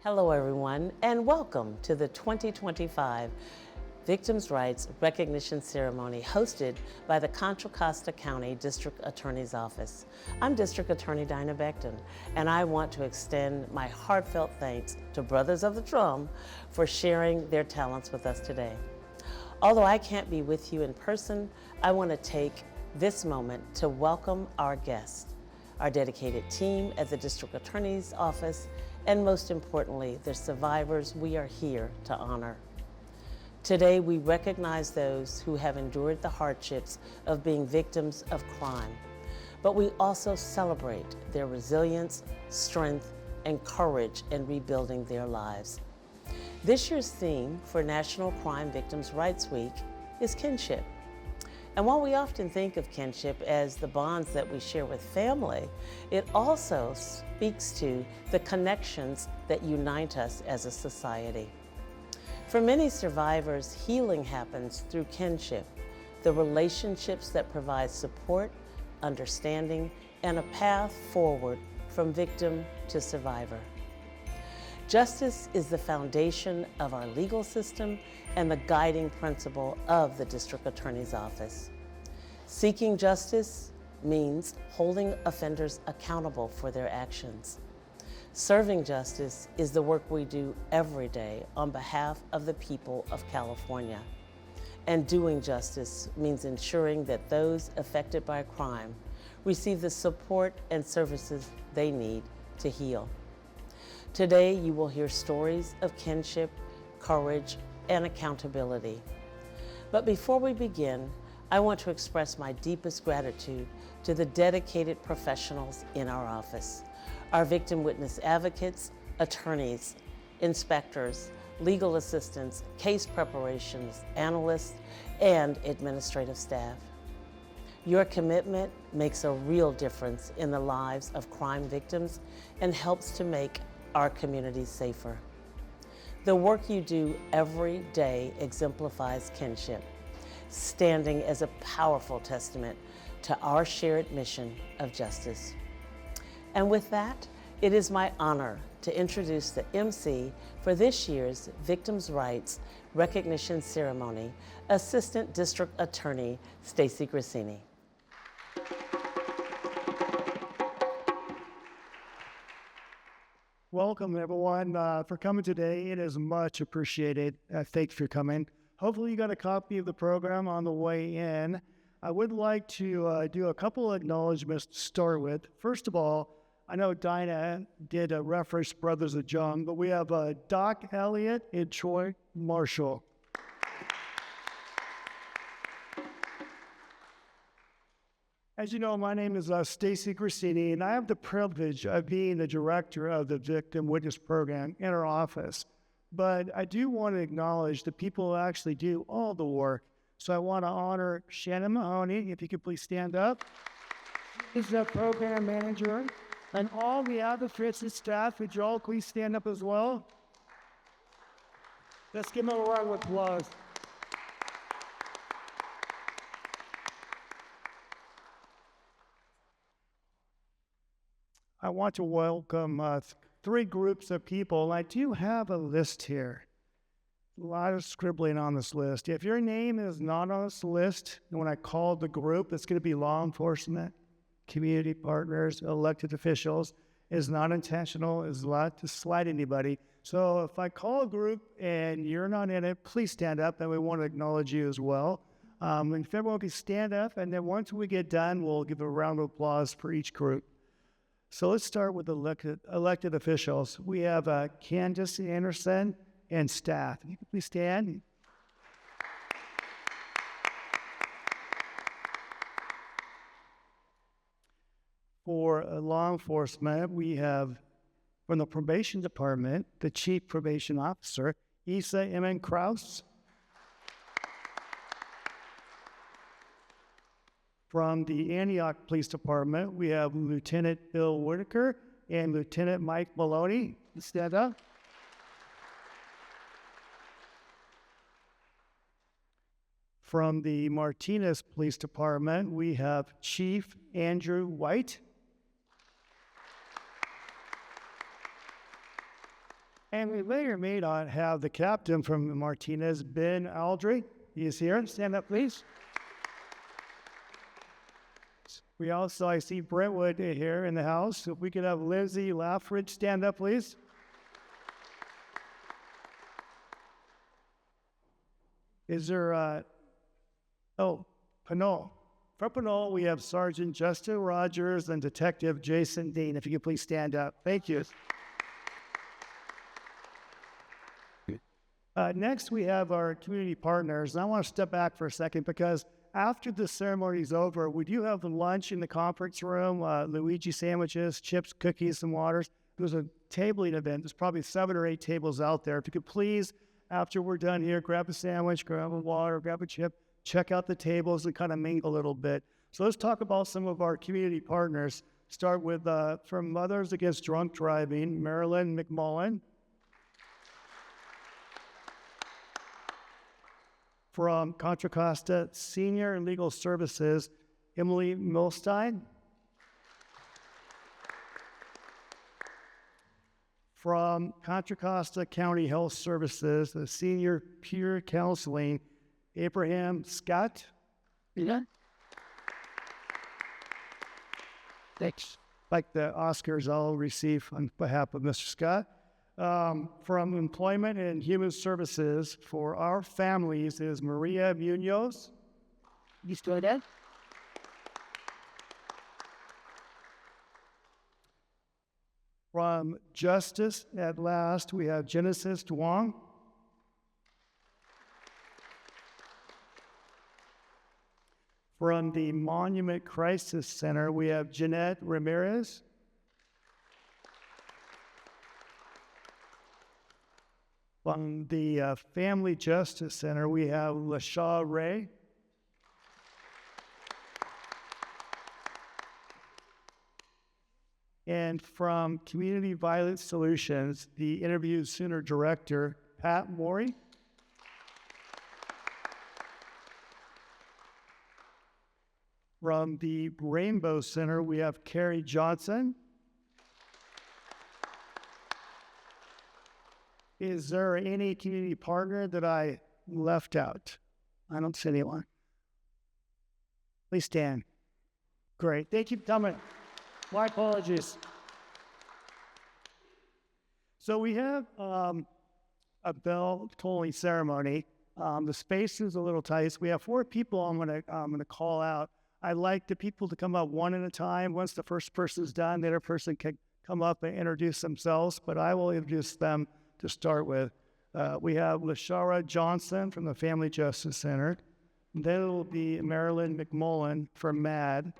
Hello, everyone, and welcome to the 2025 Victims' Rights Recognition Ceremony hosted by the Contra Costa County District Attorney's Office. I'm District Attorney Dinah Becton, and I want to extend my heartfelt thanks to Brothers of the Drum for sharing their talents with us today. Although I can't be with you in person, I want to take this moment to welcome our guests, our dedicated team at the District Attorney's Office, and most importantly, the survivors we are here to honor. Today, we recognize those who have endured the hardships of being victims of crime, but we also celebrate their resilience, strength, and courage in rebuilding their lives. This year's theme for National Crime Victims' Rights Week is kinship. And while we often think of kinship as the bonds that we share with family, it also speaks to the connections that unite us as a society. For many survivors, healing happens through kinship, the relationships that provide support, understanding, and a path forward from victim to survivor. Justice is the foundation of our legal system and the guiding principle of the District Attorney's Office. Seeking justice means holding offenders accountable for their actions. Serving justice is the work we do every day on behalf of the people of California. And doing justice means ensuring that those affected by crime receive the support and services they need to heal. Today, you will hear stories of kinship, courage, and accountability. But before we begin, I want to express my deepest gratitude to the dedicated professionals in our office, our victim witness advocates, attorneys, inspectors, legal assistants, case preparations, analysts, and administrative staff. Your commitment makes a real difference in the lives of crime victims and helps to make our communities safer. The work you do every day exemplifies kinship, standing as a powerful testament to our shared mission of justice. And with that, it is my honor to introduce the MC for this year's Victims' Rights Recognition Ceremony, Assistant District Attorney Stacey Grassini. Welcome, everyone, for coming today. It is much appreciated. Thanks for coming. Hopefully you got a copy of the program on the way in. I would like to do a couple of acknowledgments to start with. First of all, I know Dinah did reference Brothers of John, but we have Doc Elliott and Troy Marshall. As you know, my name is Stacey Grassini, and I have the privilege of being the director of the Victim Witness Program in our office. But I do want to acknowledge the people who actually do all the work. So I want to honor Shannon Mahoney, if you could please stand up. She's the program manager. And all the advocates and staff, would you all please stand up as well? Let's give them a round of applause. I want to welcome three groups of people. I do have a list here. A lot of scribbling on this list. If your name is not on this list, when I call the group, it's going to be law enforcement, community partners, elected officials. Is not intentional, is not to slight anybody. So if I call a group and you're not in it, please stand up, and we want to acknowledge you as well. And if everyone can stand up, and then once we get done, we'll give a round of applause for each group. So let's start with elected officials. We have Candace Anderson and staff. If you could please stand. For law enforcement, we have from the probation department, the chief probation officer, Isa M. Kraus. From the Antioch Police Department, we have Lieutenant Bill Whitaker and Lieutenant Mike Maloney. Stand up. From the Martinez Police Department, we have Chief Andrew White. And we may or may not have the captain from Martinez, Ben Aldry. He is here. Stand up, please. We also, I see Brentwood here in the house. If we could have Lindsay Laffridge stand up, please. Is there, Pinole. From Pinole, we have Sergeant Justin Rogers and Detective Jason Dean. If you could please stand up. Thank you. Next, we have our community partners. And I want to step back for a second because after the ceremony is over, we do have lunch in the conference room, Luigi sandwiches, chips, cookies, and waters. There's a tabling event. There's probably 7 or 8 tables out there. If you could please, after we're done here, grab a sandwich, grab a water, grab a chip, check out the tables and kind of mingle a little bit. So let's talk about some of our community partners. Start with, from Mothers Against Drunk Driving, Marilyn McMullen. From Contra Costa Senior Legal Services, Emily Milstein. From Contra Costa County Health Services, the Senior Peer Counseling, Abraham Scott. Yeah. Thanks. Like the Oscars I'll receive on behalf of Mr. Scott. From Employment and Human Services for our families is Maria Munoz. You still there? From Justice at Last, we have Genesis Duong. From the Monument Crisis Center, we have Jeanette Ramirez. From the Family Justice Center, we have LaShara Ray. And from Community Violence Solutions, the Interview Sooner Director, Pat Morey. From the Rainbow Center, we have Carrie Johnson. Is there any community partner that I left out? I don't see anyone. Please stand. Great. Thank you for coming. My apologies. So we have a bell tolling ceremony. The space is a little tight. So we have 4 people I'm gonna call out. I'd like the people to come up one at a time. Once the first person's done, the other person can come up and introduce themselves, but I will introduce them to start with. We have LaShara Johnson from the Family Justice Center. Then it will be Marilyn McMullen from MAD.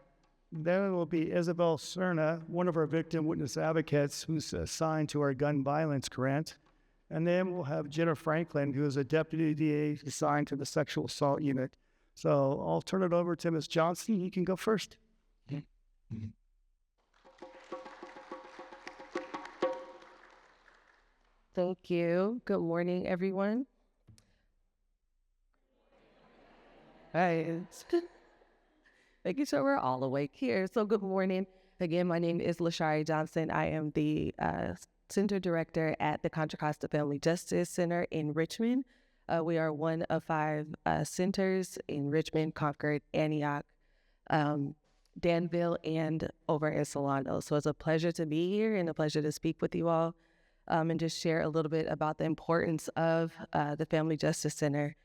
Then it will be Isabel Serna, one of our victim witness advocates who's assigned to our gun violence grant. And then we'll have Jenna Franklin, who is a deputy DA assigned to the sexual assault unit. So I'll turn it over to Ms. Johnson. You can go first. Thank you. Good morning, everyone. Hi. Making sure we're all awake here. So good morning. Again, my name is LaShara Johnson. I am the Center Director at the Contra Costa Family Justice Center in Richmond. We are one of 5 centers in Richmond, Concord, Antioch, Danville, and over in Solano. So it's a pleasure to be here and a pleasure to speak with you all and just share a little bit about the importance of the Family Justice Center.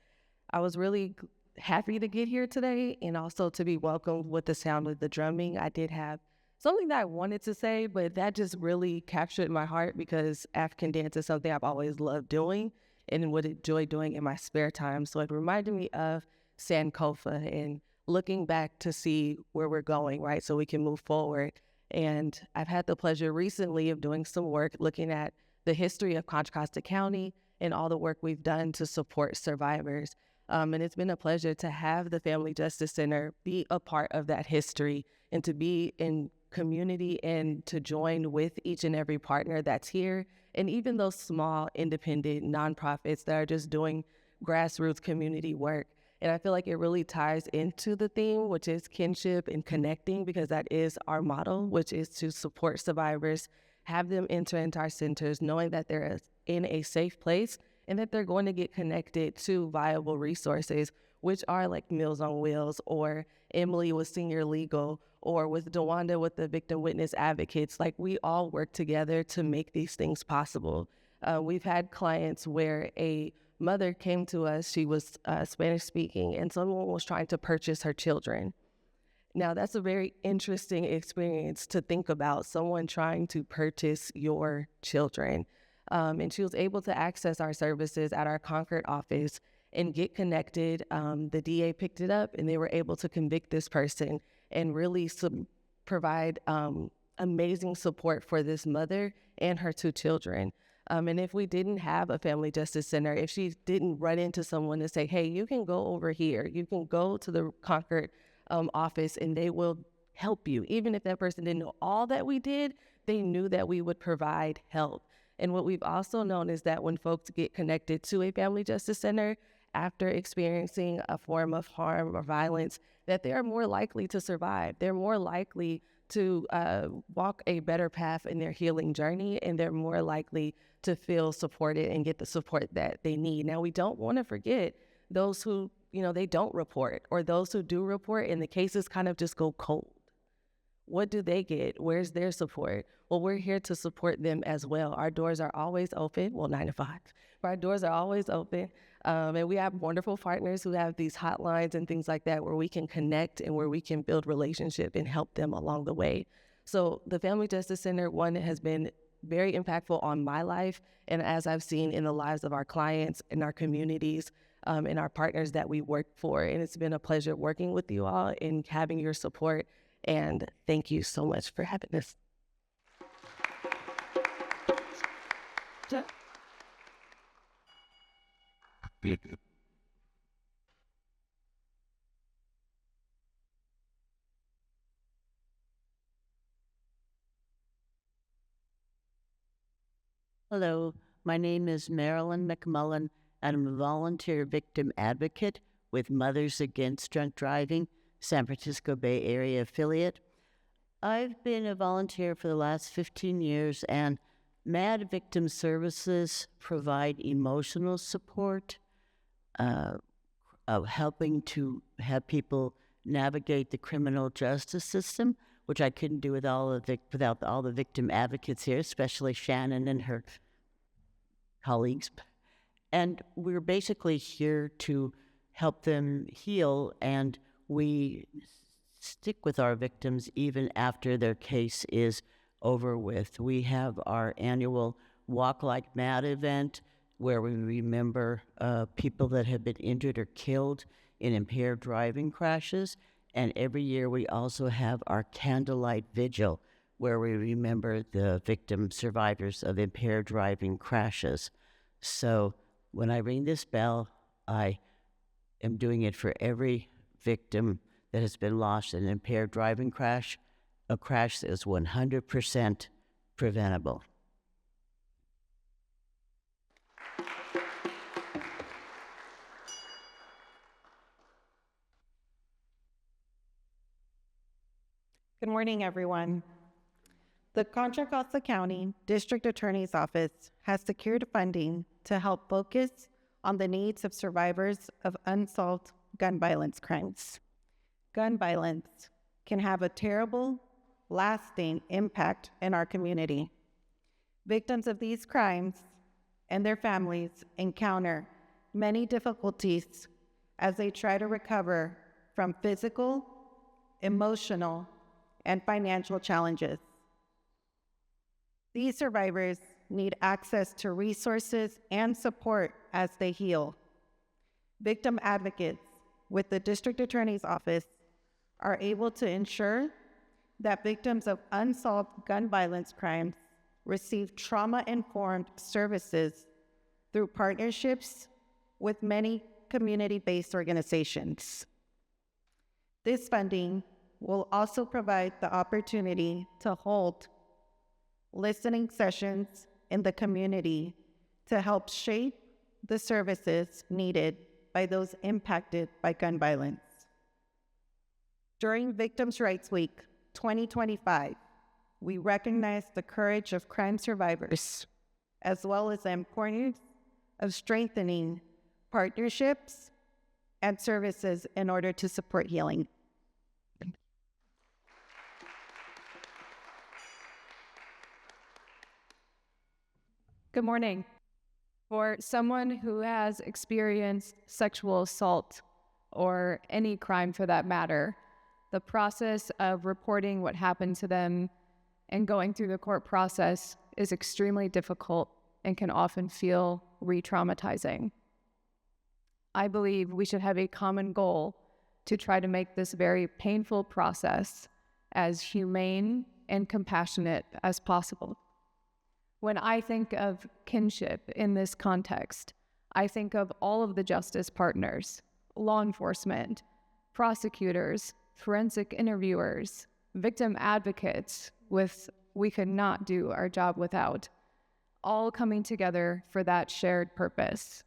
I was really happy to get here today and also to be welcomed with the sound of the drumming. I did have something that I wanted to say, but that just really captured my heart because African dance is something I've always loved doing and would enjoy doing in my spare time. So it reminded me of Sankofa and looking back to see where we're going, right? So we can move forward. And I've had the pleasure recently of doing some work looking at the history of Contra Costa County and all the work we've done to support survivors. And it's been a pleasure to have the Family Justice Center be a part of that history and to be in community and to join with each and every partner that's here. And even those small independent nonprofits that are just doing grassroots community work. And I feel like it really ties into the theme, which is kinship and connecting, because that is our model, which is to support survivors have them enter into our centers knowing that they're in a safe place and that they're going to get connected to viable resources, which are like Meals on Wheels or Emily with Senior Legal or with DeWanda with the Victim Witness Advocates. Like, we all work together to make these things possible. We've had clients where a mother came to us, she was Spanish speaking, and someone was trying to purchase her children. Now, that's a very interesting experience to think about, someone trying to purchase your children. And she was able to access our services at our Concord office and get connected. The DA picked it up and they were able to convict this person and really provide amazing support for this mother and her 2 children. And if we didn't have a family justice center, if she didn't run into someone to say, hey, you can go over here, you can go to the Concord office and they will help you. Even if that person didn't know all that we did, they knew that we would provide help. And what we've also known is that when folks get connected to a family justice center after experiencing a form of harm or violence, that they are more likely to survive. They're more likely to walk a better path in their healing journey, and they're more likely to feel supported and get the support that they need. Now, we don't want to forget those who, they don't report, or those who do report and the cases kind of just go cold. What do they get? Where's their support? Well, we're here to support them as well. Our doors are always open. Well, 9 to 5, but our doors are always open. And we have wonderful partners who have these hotlines and things like that where we can connect and where we can build relationship and help them along the way. So the Family Justice Center, one, has been very impactful on my life, and as I've seen in the lives of our clients, in our communities, and our partners that we work for. And it's been a pleasure working with you all and having your support. And thank you so much for having us. Hello, my name is Marilyn McMullen, and I'm a volunteer victim advocate with Mothers Against Drunk Driving, San Francisco Bay Area affiliate. I've been a volunteer for the last 15 years, and MAD Victim Services provide emotional support, of helping to have people navigate the criminal justice system, which I couldn't do without all the victim advocates here, especially Shannon and her colleagues. And we're basically here to help them heal, and we stick with our victims even after their case is over with. We have our annual Walk Like Mad event where we remember people that have been injured or killed in impaired driving crashes. And every year we also have our Candlelight Vigil where we remember the victim survivors of impaired driving crashes. So when I ring this bell, I am doing it for every victim that has been lost in an impaired driving crash, a crash that is 100% preventable. Good morning, everyone. The Contra Costa County District Attorney's Office has secured funding to help focus on the needs of survivors of unsolved gun violence crimes. Gun violence can have a terrible, lasting impact in our community. Victims of these crimes and their families encounter many difficulties as they try to recover from physical, emotional, and financial challenges. These survivors need access to resources and support as they heal. Victim advocates with the District Attorney's Office are able to ensure that victims of unsolved gun violence crimes receive trauma-informed services through partnerships with many community-based organizations. This funding will also provide the opportunity to hold listening sessions in the community to help shape the services needed by those impacted by gun violence. During Victims' Rights Week 2025, we recognize the courage of crime survivors, as well as the importance of strengthening partnerships and services in order to support healing. Good morning. For someone who has experienced sexual assault or any crime for that matter, the process of reporting what happened to them and going through the court process is extremely difficult and can often feel re-traumatizing. I believe we should have a common goal to try to make this very painful process as humane and compassionate as possible. When I think of kinship in this context, I think of all of the justice partners, law enforcement, prosecutors, forensic interviewers, victim advocates, we could not do our job without, all coming together for that shared purpose.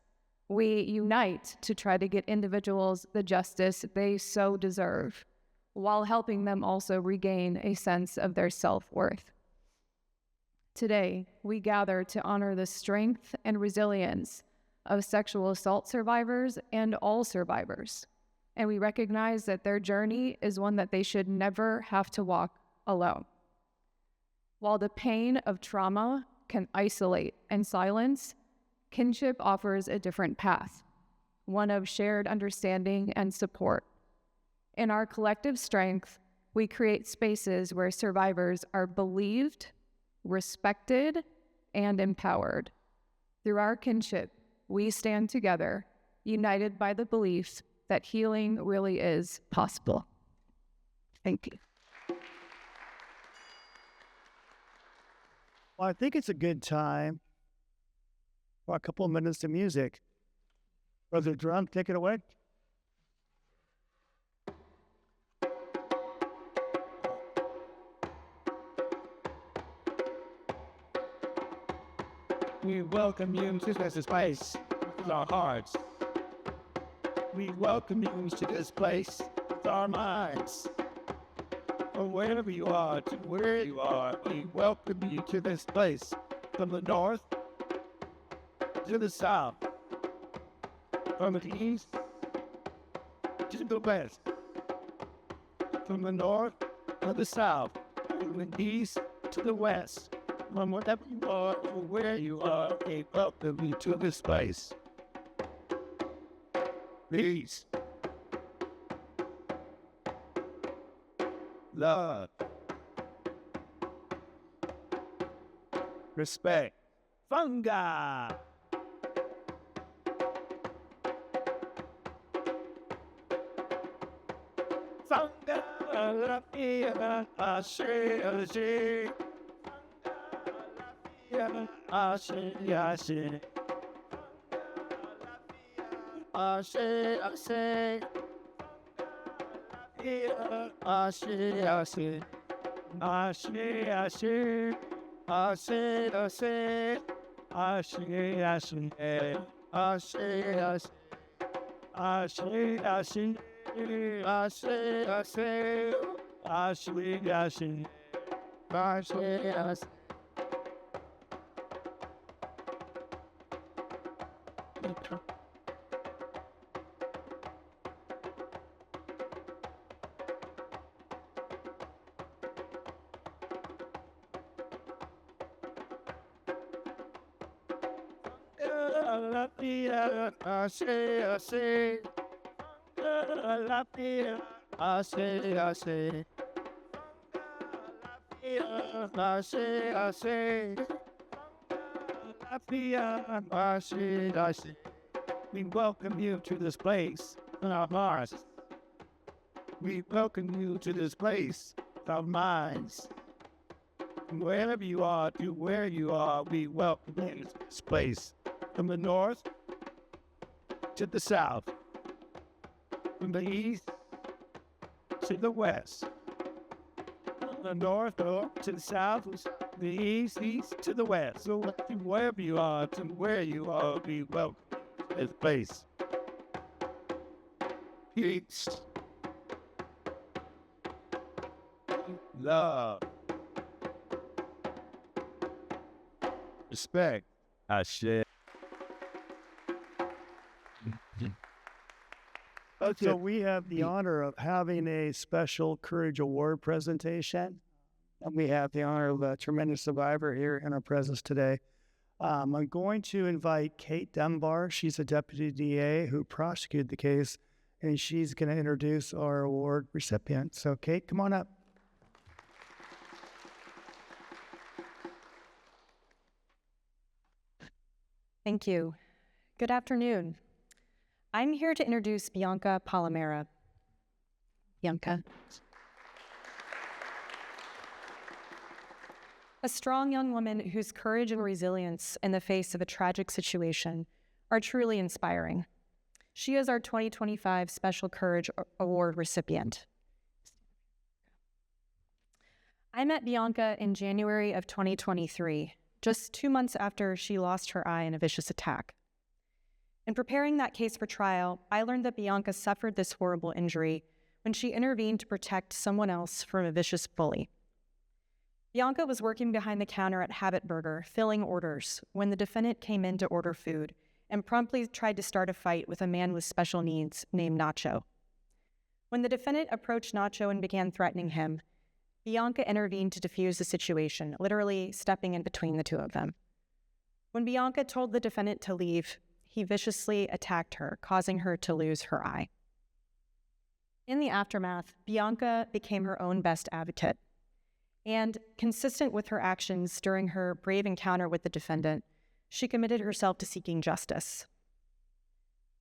We unite to try to get individuals the justice they so deserve, while helping them also regain a sense of their self-worth. Today, we gather to honor the strength and resilience of sexual assault survivors and all survivors, and we recognize that their journey is one that they should never have to walk alone. While the pain of trauma can isolate and silence, kinship offers a different path, one of shared understanding and support. In our collective strength, we create spaces where survivors are believed, respected, and empowered. Through our kinship, we stand together, united by the belief that healing really is possible. Thank you. Well, I think it's a good time for a couple of minutes of music. Brother Drum, take it away. We welcome you to this place with our hearts. We welcome you to this place with our minds. From wherever you are to where you are, we welcome you to this place. From the north to the south, from the east to the west, from the north to the south, from the east to the west. From wherever you are to where you are, we welcome you to this place. Peace, love, respect, fungi. Fungi, la vida, ashe. Ashe, ashe, ashe, ashe, ashe, ashe, ashe, ashe, ashe, ashe, ashe, ashe, ashe, ashe, ashe. We welcome you to this place in our hearts. We welcome you to this place in our minds. From wherever you are to where you are, we welcome you to this place. From the north to the south, from the east to the west, from the north to the south, the east to the west. So wherever you are to where you are, we welcome you to this place. Peace, love, Respect. I share. Okay. So we have the honor of having a special Courage Award presentation. And we have the honor of a tremendous survivor here in our presence today. I'm going to invite Kate Dunbar. She's a deputy DA who prosecuted the case, and she's going to introduce our award recipient. So Kate, come on up. Thank you. Good afternoon. I'm here to introduce Bianca Palomera. Bianca. A strong young woman whose courage and resilience in the face of a tragic situation are truly inspiring. She is our 2025 Special Courage Award recipient. I met Bianca in January of 2023, just 2 months after she lost her eye in a vicious attack. In preparing that case for trial, I learned that Bianca suffered this horrible injury when she intervened to protect someone else from a vicious bully. Bianca was working behind the counter at Habit Burger, filling orders, when the defendant came in to order food and promptly tried to start a fight with a man with special needs named Nacho. When the defendant approached Nacho and began threatening him, Bianca intervened to defuse the situation, literally stepping in between the two of them. When Bianca told the defendant to leave, he viciously attacked her, causing her to lose her eye. In the aftermath, Bianca became her own best advocate. And consistent with her actions during her brave encounter with the defendant, she committed herself to seeking justice.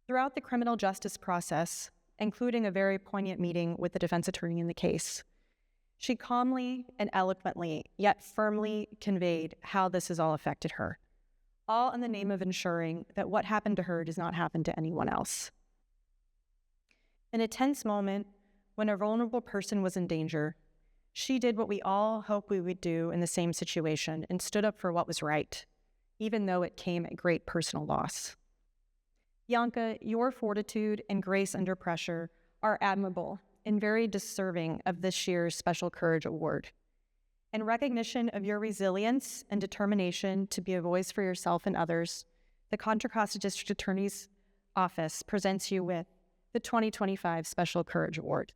Throughout the criminal justice process, including a very poignant meeting with the defense attorney in the case, she calmly and eloquently, yet firmly conveyed how this has all affected her, all in the name of ensuring that what happened to her does not happen to anyone else. In a tense moment, when a vulnerable person was in danger, she did what we all hope we would do in the same situation and stood up for what was right, even though it came at great personal loss. Bianca, your fortitude and grace under pressure are admirable and very deserving of this year's Special Courage Award. In recognition of your resilience and determination to be a voice for yourself and others, the Contra Costa District Attorney's Office presents you with the 2025 Special Courage Award.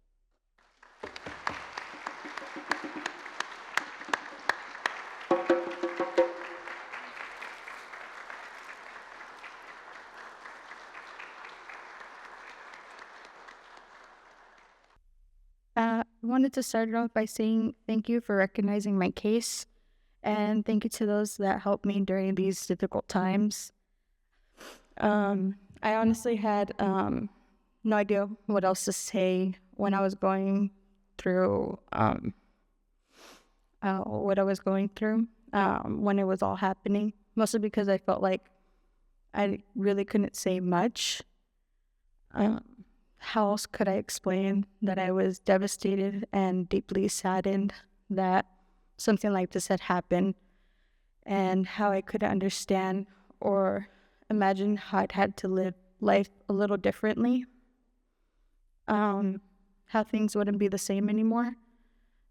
I wanted to start it off by saying thank you for recognizing my case, and thank you to those that helped me during these difficult times. I honestly had no idea what else to say when I was going through what I was going through when it was all happening, mostly because I felt like I really couldn't say much. How else could I explain that I was devastated and deeply saddened that something like this had happened, and how I couldn't understand or imagine how I'd had to live life a little differently, how things wouldn't be the same anymore.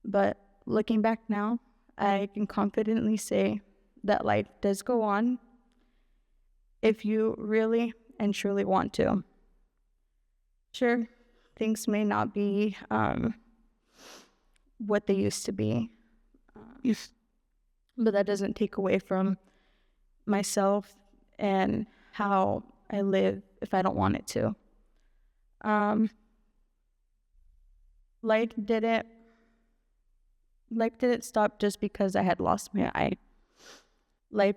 But looking back now, I can confidently say that life does go on if you really and truly want to. Sure, things may not be what they used to be, but that doesn't take away from myself and how I live if I don't want it to. Life didn't stop just because I had lost my eye. Life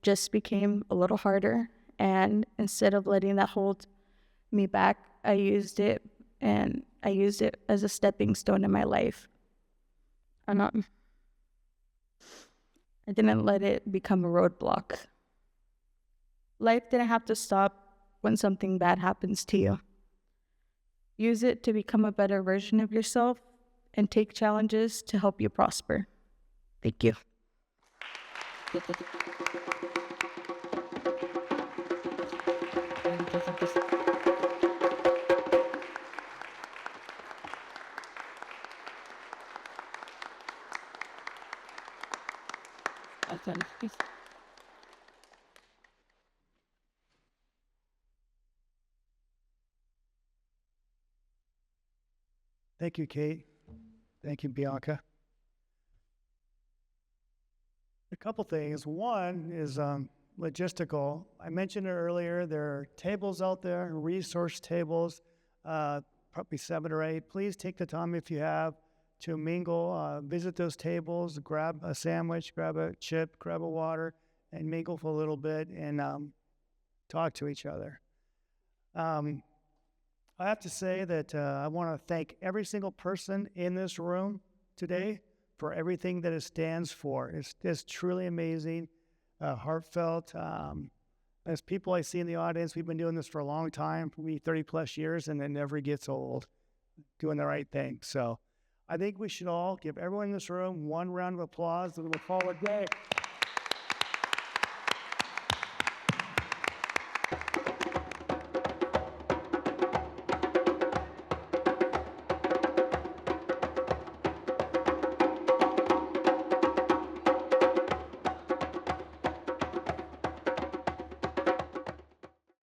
just became a little harder, and instead of letting that hold me back, I used it as a stepping stone in my life. I didn't let it become a roadblock. Life didn't have to stop when something bad happens to you. Use it to become a better version of yourself and take challenges to help you prosper. Thank you. Thank you, Kate. Thank you, Bianca. A couple things. One is logistical. I mentioned it earlier. There are tables out there, resource tables, probably 7 or 8. Please take the time if you have to mingle, visit those tables, grab a sandwich, grab a chip, grab a water, and mingle for a little bit and talk to each other. I have to say that I want to thank every single person in this room today for everything that it stands for. It's truly amazing, heartfelt. As people I see in the audience, we've been doing this for a long time, maybe 30 plus years, and it never gets old, doing the right thing. So I think we should all give everyone in this room one round of applause, and we'll call it a day.